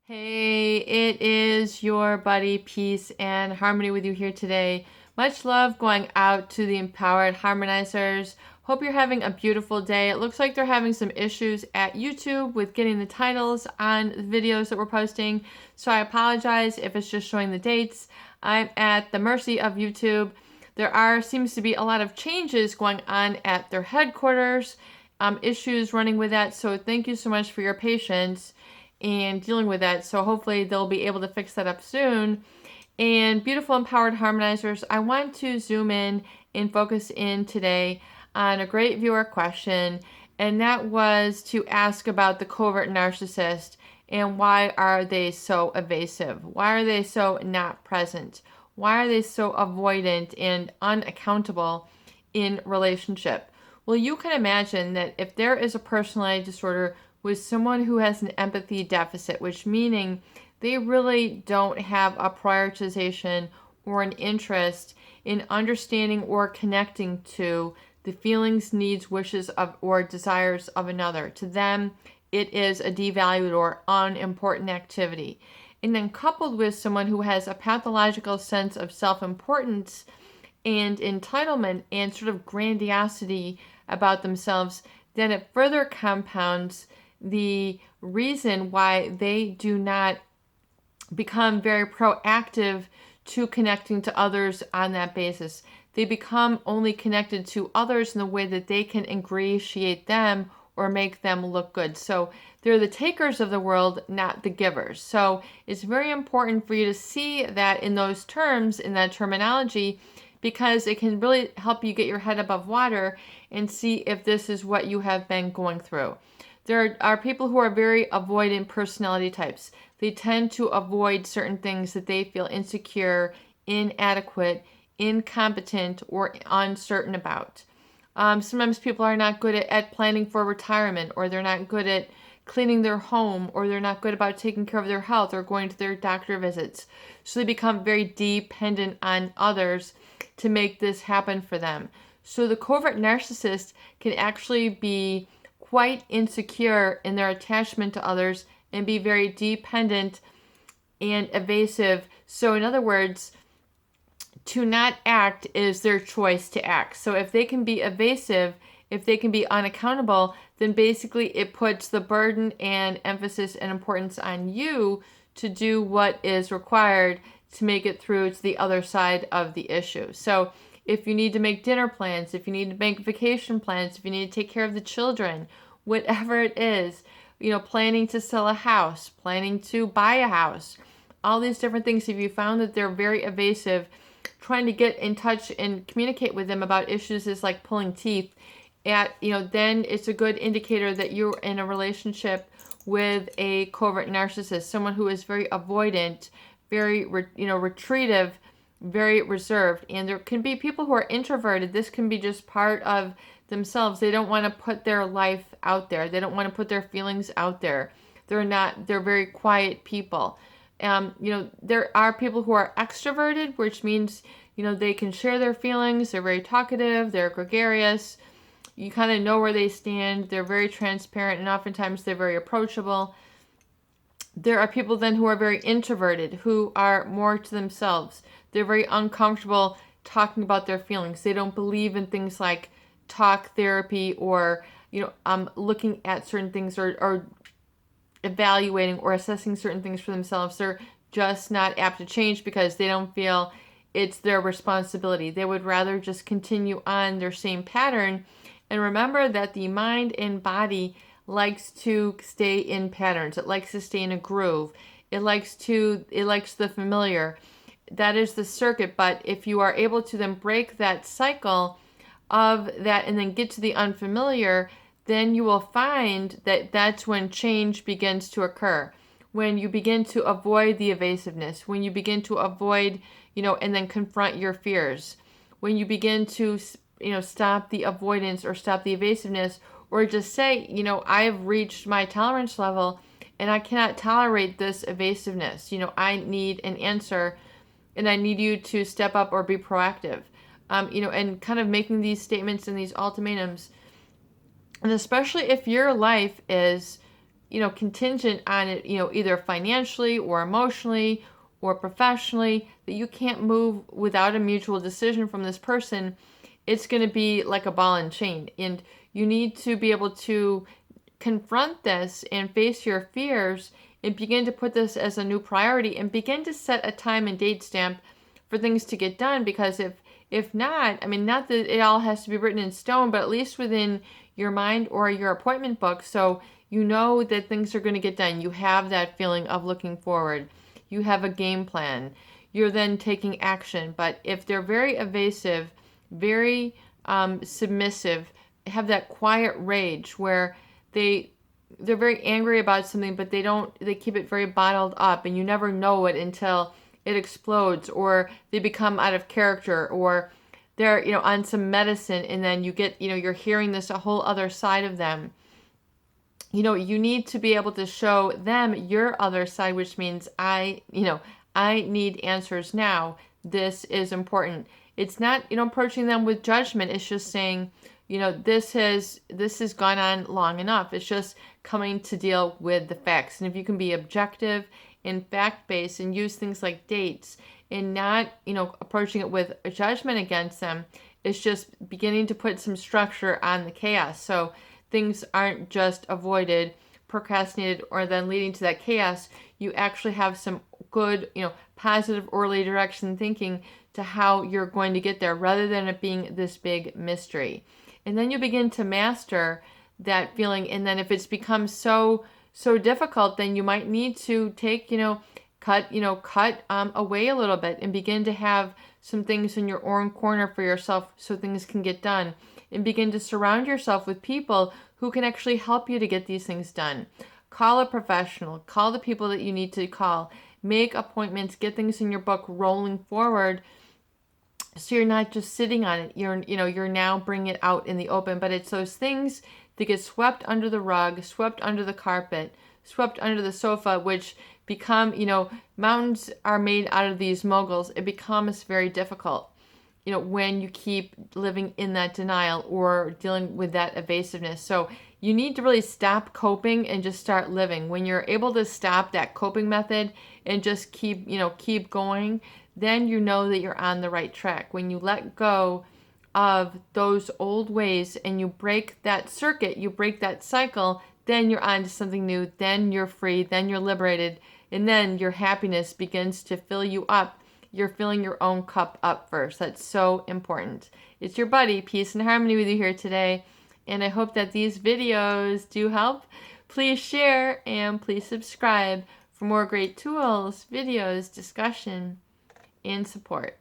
Hey, it is your buddy Peace and Harmony with you here today. Much love going out to the empowered harmonizers. Hope you're having a beautiful day. It looks like they're having some issues at YouTube with getting the titles on the videos that we're posting. So I apologize if it's just showing the dates. I'm at the mercy of YouTube. Seems to be a lot of changes going on at their headquarters, issues running with that. So thank you so much for your patience and dealing with that. So hopefully they'll be able to fix that up soon. And beautiful empowered harmonizers, I want to zoom in and focus in today on a great viewer question, and that was to ask about the covert narcissist and why are they so evasive? Why are they so not present? Why are they so avoidant and unaccountable in relationship? Well, you can imagine that if there is a personality disorder with someone who has an empathy deficit, which meaning they really don't have a prioritization or an interest in understanding or connecting to the feelings, needs, wishes of or desires of another. To them, it is a devalued or unimportant activity. And then coupled with someone who has a pathological sense of self-importance and entitlement and sort of grandiosity about themselves, then it further compounds the reason why they do not become very proactive to connecting to others on that basis. They become only connected to others in the way that they can ingratiate them or make them look good. So they're the takers of the world, not the givers. So it's very important for you to see that in those terms, in that terminology, because it can really help you get your head above water and see if this is what you have been going through. There are people who are very avoidant personality types. They tend to avoid certain things that they feel insecure, inadequate, incompetent, or uncertain about. Sometimes people are not good at planning for retirement, or they're not good at cleaning their home, or they're not good about taking care of their health or going to their doctor visits. So they become very dependent on others to make this happen for them. So the covert narcissist can actually be quite insecure in their attachment to others and be very dependent and evasive. So in other words, to not act is their choice to act. So if they can be evasive, if they can be unaccountable, then basically it puts the burden and emphasis and importance on you to do what is required to make it through to the other side of the issue. So if you need to make dinner plans, if you need to make vacation plans, if you need to take care of the children, whatever it is, planning to sell a house, planning to buy a house, all these different things, if you found that they're very evasive, trying to get in touch and communicate with them about issues is like pulling teeth, then it's a good indicator that you're in a relationship with a covert narcissist, someone who is very avoidant, very, retreative, very reserved. And there can be people who are introverted. This can be just part of themselves. They don't want to put their life out there. They don't want to put their feelings out there. They're very quiet people. There are people who are extroverted, which means, they can share their feelings. They're very talkative. They're gregarious. You kind of know where they stand. They're very transparent, and oftentimes they're very approachable. There are people then who are very introverted, who are more to themselves. They're very uncomfortable talking about their feelings. They don't believe in things like talk therapy or, looking at certain things or evaluating or assessing certain things for themselves. They're just not apt to change because they don't feel it's their responsibility. They would rather just continue on their same pattern. And remember that the mind and body likes to stay in patterns. It likes to stay in a groove. It likes the familiar. That is the circuit. But if you are able to then break that cycle of that and then get to the unfamiliar, then you will find that that's when change begins to occur. When you begin to avoid the evasiveness, when you begin to avoid, and then confront your fears, when you begin to, stop the avoidance or stop the evasiveness, or just say, I have reached my tolerance level and I cannot tolerate this evasiveness. I need an answer and I need you to step up or be proactive. And kind of making these statements and these ultimatums. And especially if your life is contingent on it, either financially or emotionally or professionally, that you can't move without a mutual decision from this person, it's going to be like a ball and chain. And you need to be able to confront this and face your fears and begin to put this as a new priority and begin to set a time and date stamp for things to get done. Because if not, I mean, not that it all has to be written in stone, but at least within your mind or your appointment book, so you know that things are going to get done. You have that feeling of looking forward. You have a game plan. You're then taking action. But if they're very evasive, very submissive, have that quiet rage where they're very angry about something, but they keep it very bottled up, and you never know it until it explodes, or they become out of character, or they're, on some medicine, and then you get, you're hearing this a whole other side of them. You need to be able to show them your other side, which means I need answers now. This is important. It's not, approaching them with judgment. It's just saying, this has gone on long enough. It's just coming to deal with the facts. And if you can be objective and fact-based and use things like dates and not, approaching it with a judgment against them, it's just beginning to put some structure on the chaos. So things aren't just avoided, procrastinated, or then leading to that chaos. You actually have some good, positive early direction thinking to how you're going to get there, rather than it being this big mystery. And then you begin to master that feeling. And then if it's become so difficult, then you might need to take, cut away a little bit and begin to have some things in your own corner for yourself so things can get done. And begin to surround yourself with people who can actually help you to get these things done. Call a professional. Call the people that you need to call. Make appointments. Get things in your book rolling forward, so you're not just sitting on it. You're now bringing it out in the open. But it's those things that get swept under the rug, swept under the carpet, swept under the sofa, which become, mountains are made out of these moguls. It becomes very difficult, when you keep living in that denial or dealing with that evasiveness. So you need to really stop coping and just start living. When you're able to stop that coping method and just keep going, then you know that you're on the right track. When you let go of those old ways and you break that circuit, you break that cycle, then you're on to something new. Then you're free, then you're liberated, and then your happiness begins to fill you up. You're filling your own cup up first. That's so important. It's your buddy, Peace and Harmony, with you here today. And I hope that these videos do help. Please share and please subscribe for more great tools, videos, discussion, and support.